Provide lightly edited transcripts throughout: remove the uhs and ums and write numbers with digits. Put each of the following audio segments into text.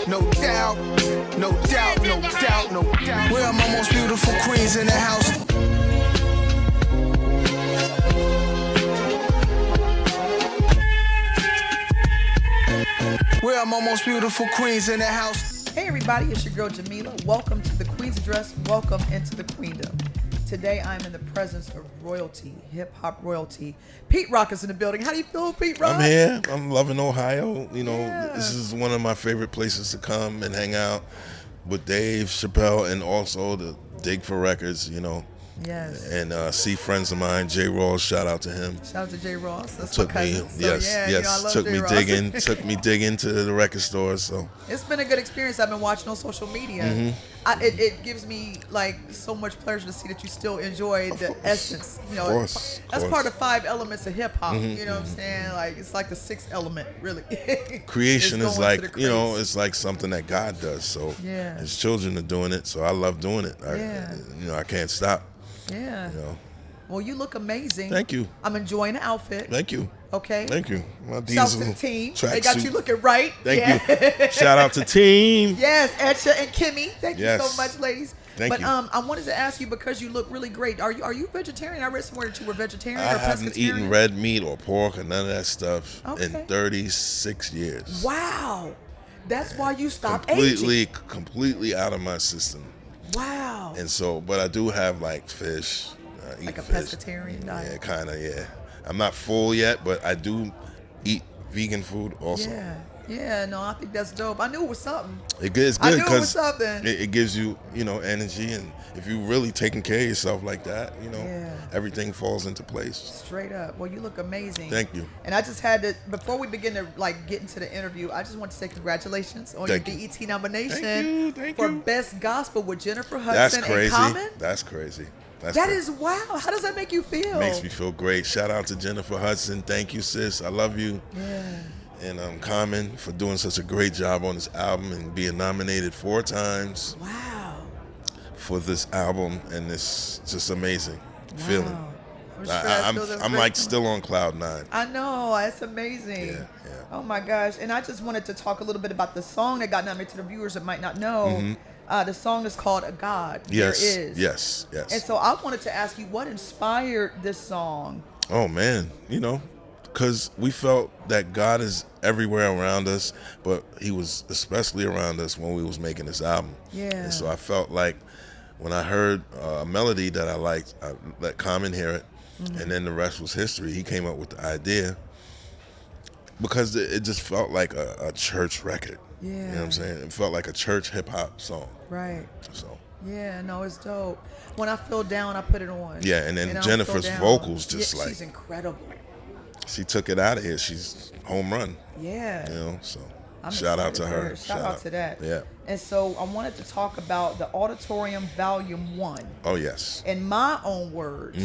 no doubt, no doubt, no doubt, no doubt. Where are my most beautiful queens in the house? Where are my most beautiful queens in the house? Hey everybody, it's your girl Jamilah. Welcome to the Queen's Address. Welcome into the Queendom. Today I'm in the presence of royalty, hip-hop royalty. Pete Rock is in the building. How do you feel, Pete Rock? I'm here. I'm loving Ohio. You know, This is one of my favorite places to come and hang out with Dave Chappelle and also to dig for records, you know. Yes. And see friends of mine, J. Ross, shout out to him. Shout out to J. Ross. That's took my me, cousin. So, yes, yeah, yes, you know, I love took J. me Ross. digging to the record stores. So it's been a good experience. I've been watching on social media. Mm-hmm. It gives me like so much pleasure to see that you still enjoy the essence. You know, of course. That's part of 5 elements of hip hop. Mm-hmm, you know what I'm saying? Like it's like the 6th element, really. Creation It's is going to like, the you know, craze. it's like something that God does. So Yeah. his children are doing it. So I love doing it. I can't stop. Yeah. You know. Well, you look amazing. Thank you. I'm enjoying the outfit. Thank you. Okay. Thank you. My Shout out diesel to the team. track They got suit. you looking right. Thank Yeah. you. Shout out to team. Yes, Etcha and Kimmy. Thank you Yes. so much, ladies. Thank you. I wanted to ask you because you look really great. Are you vegetarian? I read somewhere that you were vegetarian I or haven't pescatarian. eaten red meat or pork or none of that stuff in Okay. 36 years. Wow. That's why you stopped aging. Completely out of my system. Wow. And so, but I do have like fish. I eat Like a fish. pescatarian diet. Yeah, kind of, yeah. I'm not full yet, but I do eat vegan food also. Yeah. Yeah, no, I think that's dope. I knew it was something. It's I good knew it was because something. it gives you, you know, energy. And if you really taking care of yourself like that, you know, Yeah. everything falls into place. Straight up. Well, you look amazing. Thank you. And I just had to, before we begin to like get into the interview, I just want to say congratulations on Thank your you. BET nomination Thank for you. Best Gospel with Jennifer That's Hudson and crazy. Common. That's crazy. That's That crazy. is wow. How does that make you feel? Makes me feel great. Shout out to Jennifer Hudson. Thank you, sis. I love you. Yeah. And Common for doing such a great job on this album and being nominated 4 times Wow. for this album. And it's just amazing feeling. Wow. I'm sure that feels I'm great. like still on cloud 9. I know. It's amazing. Yeah. Oh my gosh. And I just wanted to talk a little bit about the song that got nominated to the viewers that might not know. The song is called A God. Yes. There Is. Yes. And so I wanted to ask you what inspired this song? Oh man, you know, because we felt that God is everywhere around us, but he was especially around us when we was making this album. Yeah. And so I felt like when I heard a melody that I liked, I let Common hear it, and then the rest was history. He came up with the idea because it just felt like a church record. Yeah. You know what I'm saying? It felt like a church hip-hop song. Right. So Yeah, no, it's dope. When I feel down, I put it on. yeah, and then I don't Jennifer's feel down. vocals just Yeah, like she's incredible. she took it out of here. She's home run. Yeah. You know, so I'm shout out excited to for her. her. Shout out to that. Yeah. And so I wanted to talk about the Auditorium Volume 1. Oh yes. In my own words,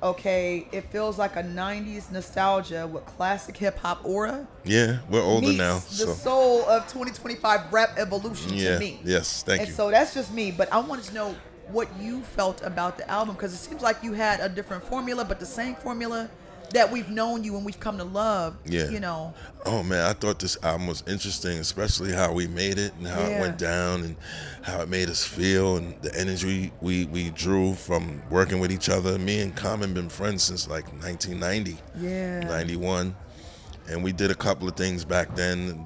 okay, it feels like a 90s nostalgia with classic hip hop aura. Yeah, we're older meets now. the So soul of 2025 rap evolution yeah. to me. Yes. Thank And you. so that's just me, but I wanted to know what you felt about the album because it seems like you had a different formula, but the same formula that we've known you and we've come to love. Yeah. You know. Oh man, I thought this album was interesting, especially how we made it and how it Yeah. went down and how it made us feel and the energy we drew from working with each other. Me and Common been friends since like 1990, Yeah. 91. And we did a couple of things back then.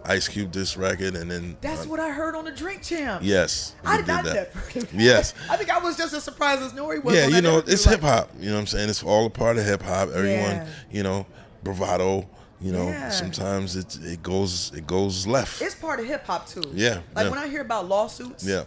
Ice Cube this record, and then That's what I heard on the Drink Champs. yes, we I did never. that. Yes. I think I was just as surprised as Nori was. Yeah, on you that know, interview, it's like, hip hop. You know what I'm saying? It's all a part of hip hop. Everyone, Yeah. you know, bravado. You know, Yeah. sometimes it goes left. It's part of hip hop too. Yeah, Like yeah. when I hear about lawsuits. Yeah.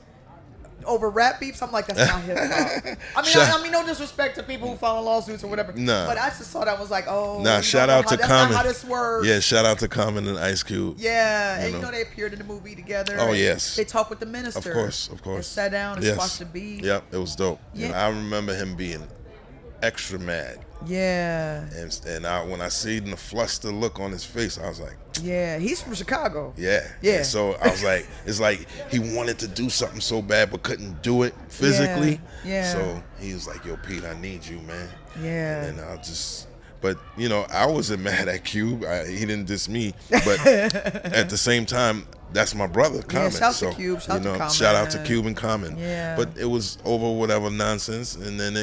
Over rap beefs, I'm like, that's not hip hop. I mean, no disrespect to people who file lawsuits or whatever. Nah. But I just thought I was like, oh. Nah, you shout know out to that's Common. not how this works. Yeah, shout out to Common and Ice Cube. Yeah, You and you know. know they appeared in the movie together. Oh, and yes. They talked with the minister. Of course. And sat down and Yes. squashed the beef. Yep, it was dope. You know, Yeah. I remember him being extra mad. Yeah. And when I seen the fluster look on his face, I was like, Yeah. He's from Chicago. yeah. Yeah. And so I was like, it's like he wanted to do something so bad but couldn't do it physically. Yeah. So he was like, yo, Pete, I need you, man. Yeah. And but you know, I wasn't mad at Cube. He didn't diss me. But at the same time, that's my brother, Common. shout to Cube, shout to Common. Shout out to Cube and Common. Yeah. But it was over whatever nonsense, and then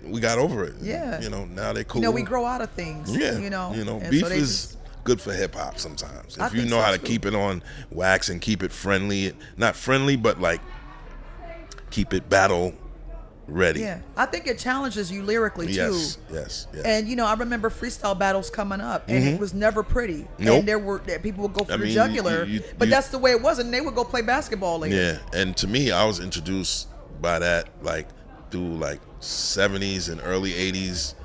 we got over it. Yeah. Now they cool. We grow out of things. Yeah. And beef so they is good for hip hop sometimes. I If you think know so, how to too. keep it on wax and keep it friendly, not friendly, but like keep it battle ready. Yeah, I think it challenges you lyrically too. Yes. And I remember freestyle battles coming up, and it was never pretty. Nope. And people would go for the mean, jugular, but you- that's the way it was, and they would go play basketball later. Yeah, and to me, I was introduced by that like through like 70s and early 80s.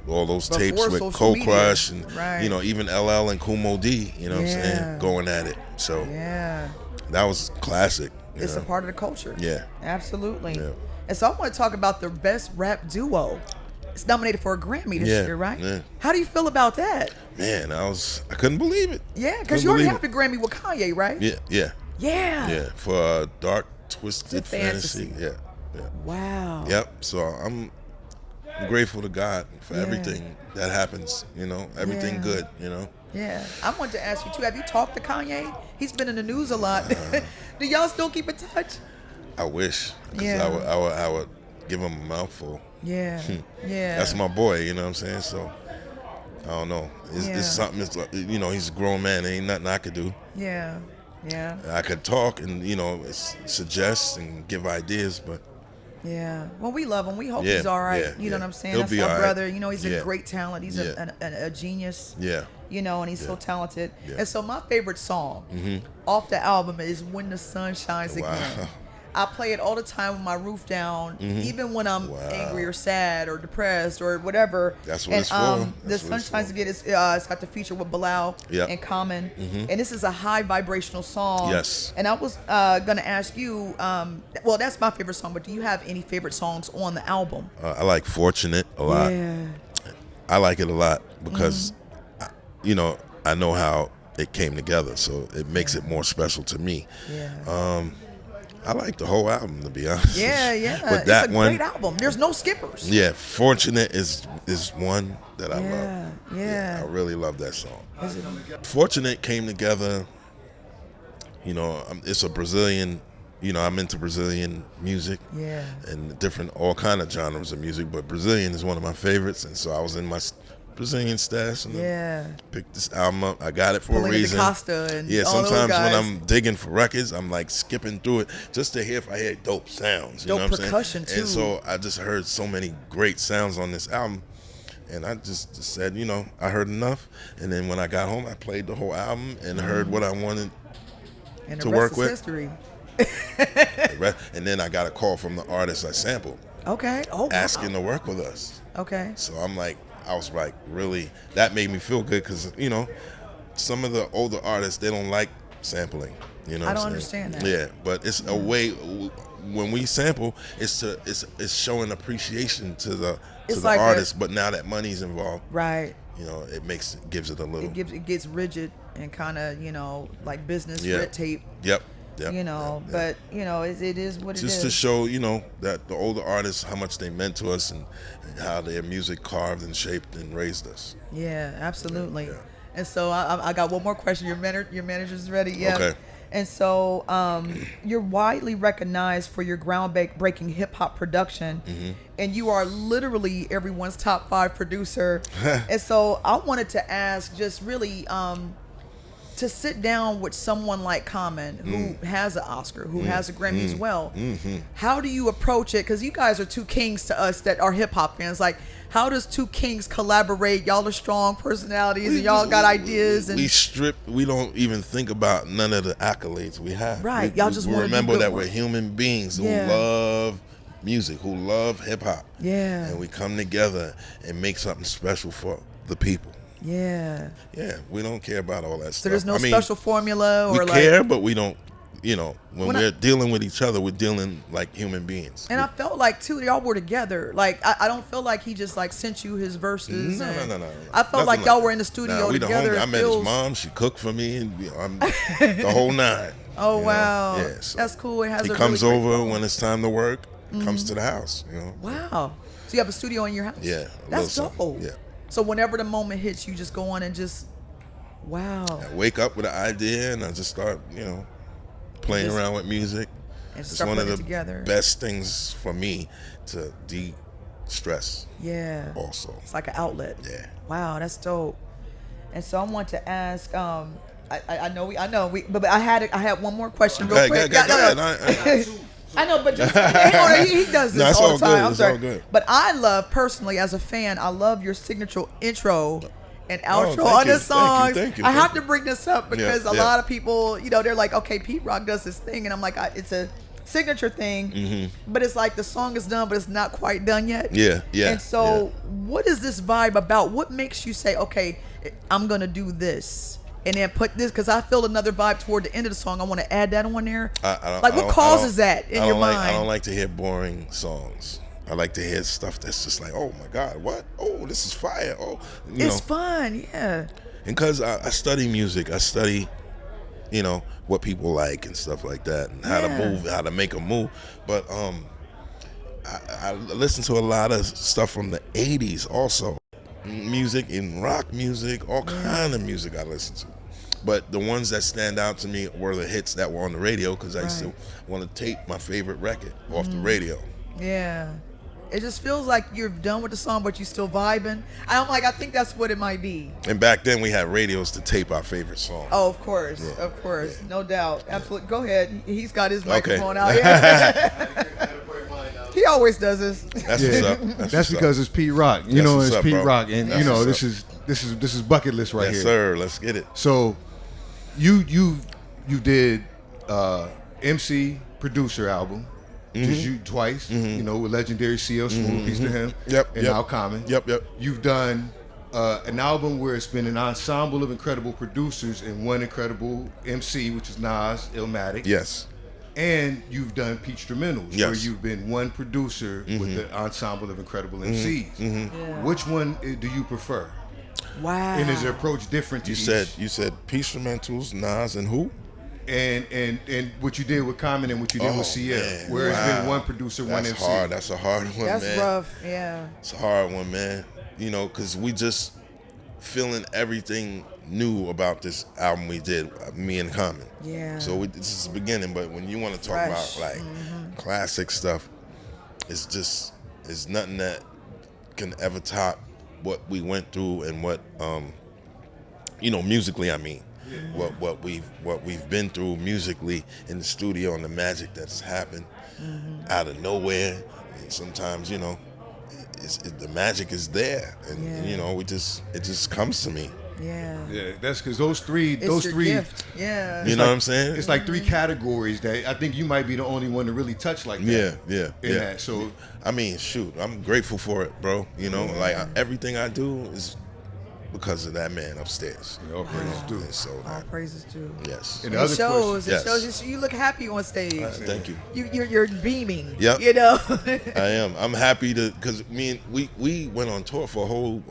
All those Before tapes with social Cold media. Crush and Right. even LL and Kumo D. You know what I'm Yeah. saying? Going at it. So Yeah, that was classic. it's a part of the culture. Yeah. Absolutely. Yeah. And so I want to talk about the best rap duo. It's nominated for a Grammy this Yeah, year, right? yeah. How do you feel about that? Man, I couldn't believe it. Yeah, because Couldn't you already believe have the Grammy with Kanye, right? Yeah. Yeah. For Dark Twisted Fantasy. Fantasy. Yeah. Wow. Yep. So I'm grateful to God for Yeah. everything that happens. Everything Yeah. good. Yeah. I wanted to ask you too. Have you talked to Kanye? He's been in the news a lot. Do y'all still keep in touch? I wish. 'Cause Yeah. I would give him a mouthful. Yeah. Yeah. That's my boy. You know what I'm saying? So I don't know. Yeah. It's something. It's like, he's a grown man. There ain't nothing I could do. Yeah. Yeah. I could talk and suggest and give ideas, but Yeah. Well, we love him. We hope Yeah, he's all right. yeah, You know yeah. what I'm saying? He'll That's be our all right. brother. He's a Yeah. great talent. He's Yeah. a genius. yeah. And he's so Yeah. talented. Yeah. And so my favorite song off the album is "When the Sun Shines Wow. Again." I play it all the time with my roof down, even when I'm Wow. angry or sad or depressed or whatever. That's what and, it's for. The That's Sun what it's Shines for. Again. It's got the feature with Bilal Yep. and Common, and this is a high vibrational song. Yes. And I was gonna ask you. Well, that's my favorite song. But do you have any favorite songs on the album? I like Fortunate a lot. Yeah. I like it a lot because, I know how it came together, so it makes it more special to me. Yeah. I like the whole album, to be honest. Yeah. But that it's a one, great album. There's no skippers. yeah, Fortunate is one that I love. Yeah. I really love that song. Is it- Fortunate came together. It's a Brazilian. I'm into Brazilian music. Yeah. And all kind of genres of music, but Brazilian is one of my favorites, and so I was in my Brazilian stash and Yeah. picked this album up. I got it for Pulling a reason. Costa and Yeah, all those sometimes when guys. I'm digging for records, I'm like skipping through it just to hear if I hear dope sounds. You Dope know what I'm percussion, saying? too. And so I just heard so many great sounds on this album, and I just said, I heard enough. And then when I got home, I played the whole album and heard what I wanted. And to the work rest with. is history. And then I got a call from the artist I sampled Okay. Oh, wow. asking to work with us. Okay. So I was like, really, that made me feel good because, some of the older artists, they don't like sampling. I what don't I'm saying? understand that. Yeah, but it's a way, when we sample, it's showing appreciation to the It's like artist, but now that money's involved, Right. it gives it a little. It gets rigid and kind of like business Yeah. red tape. Yep. But it is what it is. Just to show, that the older artists, how much they meant to us and how their music carved and shaped and raised us. Yeah, absolutely. Yeah. And so I got one more question. Your manager's ready. Yeah. Okay. And so you're widely recognized for your groundbreaking hip hop production, and you are literally everyone's top 5 producer. And so I wanted to ask, just really, to sit down with someone like Common, who has an Oscar, who has a Grammy as well. How do you approach it? Because you guys are two kings to us that are hip hop fans. Like, how does two kings collaborate? Y'all are strong personalities, and y'all got ideas. And We don't even think about none of the accolades we have. Right. We, Y'all just we wanna do remember good that work. we're human beings Yeah. who love music, who love hip hop. Yeah. And we come together and make something special for the people. Yeah. Yeah, we don't care about all that So stuff. there's no special formula we or like. care, but we don't. When When we're dealing with each other, we're dealing like human beings. And I felt like too, y'all were together. Like I don't feel like he just like sent you his verses. No. I felt Nothing like y'all were in the that. studio Nah, we the together. homie. I It met his feels- mom. She cooked for me, and I'm the whole nine. Oh you know? wow, Yeah, so that's cool. It has he a comes really great over flow. when it's time to work. Comes to the house. Wow. So you have a studio in your house? Yeah, a That's little dope. something, yeah. So whenever the moment hits, you just go on and just Wow. I wake up with an idea and I just start, playing around with music. And It's start one of putting the it together. best things for me to de-stress. Yeah. Also. It's like an outlet. Yeah. Wow, that's dope. And so I want to ask. I know we, but I had one more question real quick. Go ahead. I know, but just hang on. He does this No, it's all all the time. good. I'm It's sorry. all good. But I love personally as a fan, I love your signature intro and outro thank on you, the songs. thank you. I have to bring this up because a yeah. lot of people, they're like, okay, Pete Rock does this thing, and I'm like, it's a signature thing, but it's like the song is done, but it's not quite done yet. Yeah. And so, what is this vibe about? What makes you say, okay, I'm gonna do this? And then put this, because I feel another vibe toward the end of the song. I want to add that on there. What causes that in your mind? I don't like to hear boring songs. I like to hear stuff that's just like, oh my God, what? Oh, this is fire. Oh, it's fun, yeah. And because I study music, I study, what people like and stuff like that, and how to move, how to make a move. But I listen to a lot of stuff from the '80s also. Music and rock music, all kind of music I listen to. But the ones that stand out to me were the hits that were on the radio, because I used to want to tape my favorite record off the radio. Yeah. It just feels like you're done with the song, but you're still vibing. I think that's what it might be. And back then we had radios to tape our favorite songs. Oh, of course, no doubt, absolutely. Go ahead. He's got his microphone out. He always does this. That's what's up. That's because it's Pete Rock. It's up, Pete bro. Rock, and That's this is bucket list right here. Yes, sir. Let's get it. So, you did MC producer album. Just you twice, with legendary CL Smooth, peace to him, and Al Common. Yep. You've done an album where it's been an ensemble of incredible producers and one incredible MC, which is Nas, Illmatic. Yes. And you've done Pete Instrumentals, Yes. where you've been one producer with the ensemble of incredible MCs. Yeah. Which one do you prefer? Wow. And is the approach different to You each? said Pete Instrumentals, Nas, and who? And what you did with Common and what you did with CL, man. where it's been one producer, one That's MC. hard. That's a hard one, That's man. rough. Yeah. It's a hard one, man. Because we just feeling everything new about this album we did, me and Common. Yeah. So this is the beginning, but when you want to talk Fresh. about classic stuff, it's nothing that can ever top what we went through and what musically, I mean. What we've been through musically in the studio, and the magic that's happened out of nowhere. And sometimes, the magic is there, and it just comes to me. Yeah. Yeah, that's because those three gift. Yeah. You know what I'm saying? It's like three categories that I think you might be the only one to really touch like that. Yeah. That. So I mean, shoot, I'm grateful for it, bro. Everything I do is because of that man upstairs. all praises due. And so All praises too. yes. And It the other shows. question, It shows you look happy on stage. Thank you. You're beaming. Yep. I I am. I'm happy because we went on tour for a whole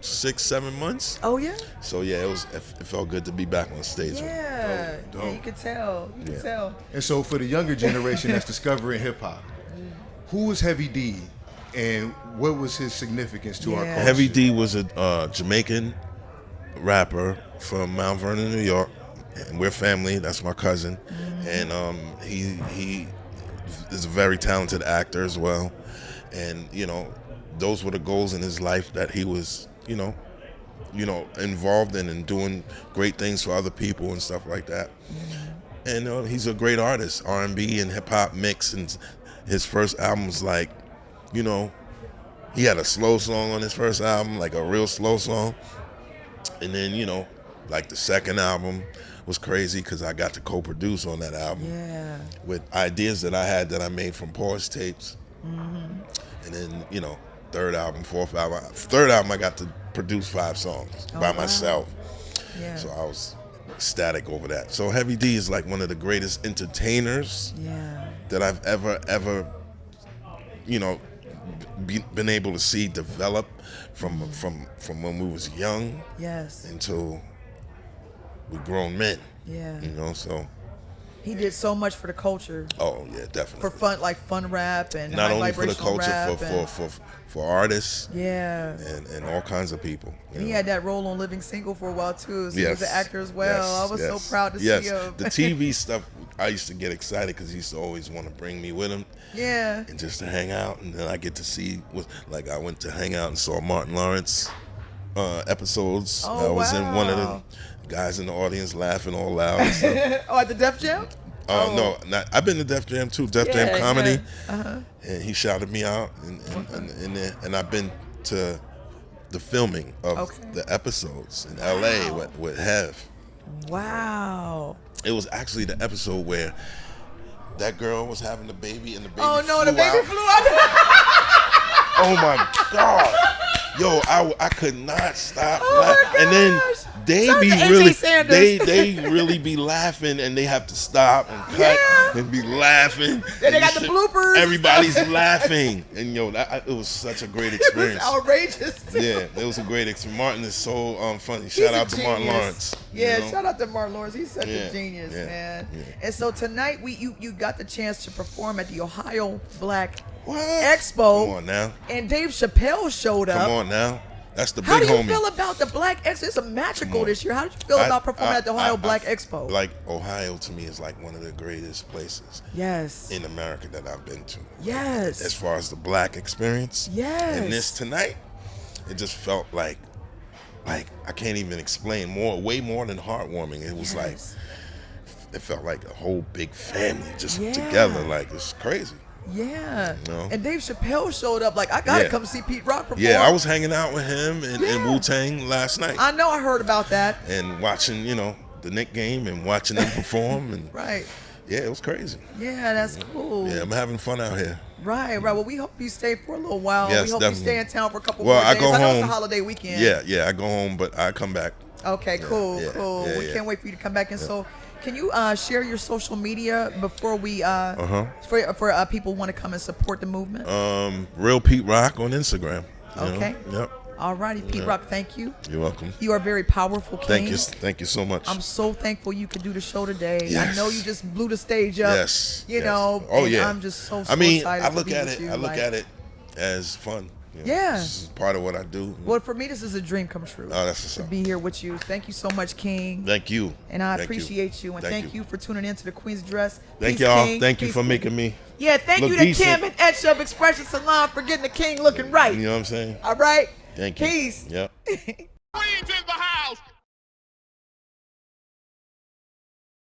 6-7 months. Oh yeah. So yeah, it felt good to be back on stage. Yeah. Dope. Yeah, you could tell. You could tell. and so for the younger generation that's discovering hip hop, who was Heavy D, and what was his significance to our Yeah. culture? Heavy D was a Jamaican rapper from Mount Vernon, New York, and we're family. That's my cousin, and he is a very talented actor as well. And those were the goals in his life that he was involved in and doing great things for other people and stuff like that. And he's a great artist, R&B and hip hop mix. And his first album was like, he had a slow song on his first album, like a real slow song. And then, like the second album was crazy because I got to co-produce on that album Yeah. with ideas that I had that I made from Pause tapes. And then, third album, fourth album. Third album, I got to produce 5 songs by wow. myself. Yeah. So I was ecstatic over that. So Heavy D is like one of the greatest entertainers Yeah. that I've ever been able to see develop from when we was young Yes. until we grown men. Yeah. So He did so much for the culture. Oh yeah, definitely. For fun rap and not high only for the vibrational culture, rap for artists. Yeah. And all kinds of people. And he had that role on Living Single for a while too. So yes. he was an actor as well. Yes. I was yes. so proud to yes. see him. The TV stuff, I used to get excited because he used to always want to bring me with him. Yeah. And just to hang out, and then I get to see, like I went to hang out and saw Martin Lawrence episodes. Oh, I was in one of wow. the guys in the audience laughing all loud. And stuff. Oh, at the Def Jam? No, I've been to Def Jam too. Def Jam Yeah, comedy, yeah. Uh-huh. and he shouted me out, and I've been to the filming of the episodes in L.A. with Hev. Wow. It was actually the episode where that girl was having the baby, and the baby Oh no, flew the baby out. flew out. Oh my God. Yo, I could not stop Oh my laughing. And then gosh. they Shout out be to AJ really Sanders. they really be laughing, and they have to stop and cut Yeah. and be laughing. Then they And got the bloopers. Everybody's laughing. And yo, it was such a great It was experience. outrageous. Yeah, it was a great experience. Martin is so funny. He's Shout a out to Martin genius. Lawrence. Yeah, you know? shout out to Martin Lawrence. He's such Yeah, a genius, yeah, man. yeah. And so tonight you got the chance to perform at the Ohio Black What? Expo. Come on now. And Dave Chappelle showed up. Come on now. That's the How big do you homie. feel about the Black Expo? It's a magical Come on. this year. How did you feel about performing at the Ohio Black Expo? Like Ohio to me is like one of the greatest places Yes. in America that I've been to. Yes. As far as the black experience. Yes. And this tonight, it just felt like I can't even explain way more than heartwarming. It was Yes. it felt like a whole big family just Yeah. together. Like it's crazy. Yeah. You know? And Dave Chappelle showed up. Like, I gotta Yeah. come see Pete Rock perform. Yeah, I was hanging out with him and Yeah. Wu-Tang last night. I know I heard about that. And watching, the Knick game and watching them perform. And Right. yeah, it was crazy. Yeah, that's cool. Yeah, I'm having fun out here. Right. Well, we hope you stay for a little while. Yes, we hope definitely. you stay in town for a couple Well, more I days. go I know it's home. a holiday weekend. Yeah, I go home, but I come back. Okay, cool, yeah, cool. yeah, We yeah. can't wait for you to come back. And so, can you share your social media before we for people who want to come and support the movement? Real Pete Rock on Instagram. you know? Okay. Yep. All righty, Pete Rock. Thank you. You're welcome. You are very powerful, King. Thank you so much. I'm so thankful you could do the show today. I Yes. know you just blew the stage up. Yes. You yes. know. Oh and yeah. I'm just so I mean, excited. I to look be at with it. you. I look Like, at it as fun. Yeah. This is part of what I do. Well, for me, this is a dream come true. Oh, that's what's to up. be here with you. Thank you so much, King. Thank you. And I Thank appreciate you. And thank you for tuning in to the Queen's Dress. Thank Peace, y'all. King. Thank you Peace, for King. making me. Yeah, thank look you to decent. Kim and Etcha of Expression Salon for getting the King looking right. You know what I'm saying? All right? Thank you. Peace. Yep.